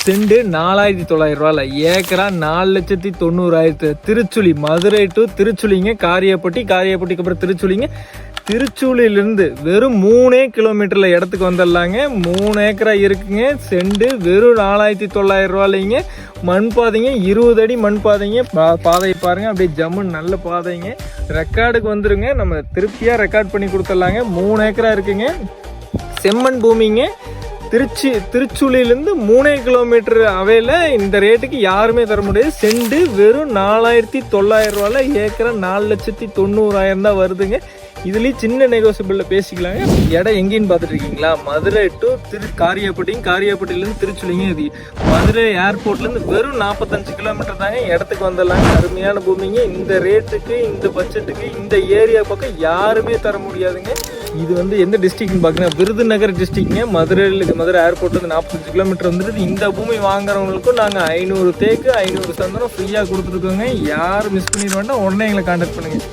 Cent 4900 ரூபாயில், ஏக்கரா 4,90,000. Tiruchuli, Madurai to திருச்சுழிங்க, காரியாப்பட்டிக்கு அப்புறம் திருச்சுழிங்க. திருச்சூலிலிருந்து வெறும் 3 கிலோமீட்டரில் இடத்துக்கு வந்துடலாங்க. 3 ஏக்கரா இருக்குங்க. செண்டு வெறும் 4,900 ரூபாய்ங்க. மண் பாதைங்க, 20 அடி மண் பாதைங்க. பாதையை பாருங்க, அப்படியே ஜம்முன்னு நல்ல பாதைங்க. ரெக்கார்டுக்கு வந்துருங்க, நம்ம திருப்தியாக ரெக்கார்ட் பண்ணி கொடுத்துடலாங்க. 3 ஏக்கரா இருக்குங்க. செம்மண் பூமிங்க. திருச்சூலிலேருந்து 3 கிலோமீட்டர் அவையில் இந்த ரேட்டுக்கு யாருமே தர முடியாது. செண்டு வெறும் 4,900 ரூபாயில், ஏக்கரா 4,90,000 தான் வருதுங்க. இதுலேயும் சின்ன நெகோசியபிளில் பேசிக்கலாங்க. இடம் எங்கேன்னு பார்த்துட்டு இருக்கீங்களா? மதுரை டு காரியாப்பட்டிலேருந்து திருச்சுழிங்க. இது மதுரை ஏர்போர்ட்லேருந்து வெறும் 45 கிலோமீட்டர் தாங்க. இடத்துக்கு வந்துடலாங்க. அருமையான பூமிங்க. இந்த ரேட்டுக்கு, இந்த பட்ஜெட்டுக்கு, இந்த ஏரியா பக்கம் யாருமே தர முடியாதுங்க. இது எந்த டிஸ்ட்ரிக்ட்னு பார்த்தீங்கன்னா விருதுநகர் டிஸ்ட்ரிக்ட்ங்க. மதுரை ஏர்போர்ட்லேருந்து 45 கிலோமீட்டர் வந்துட்டு இந்த பூமி வாங்குறவங்களுக்கும் நாங்கள் 500 தேக்கு 500 சந்தனம் ஃப்ரீயாக கொடுத்துருக்கோங்க. யாரும் மிஸ் பண்ணிட வேண்டாம். உடனே எங்களை கான்டாக்ட் பண்ணுங்கள்.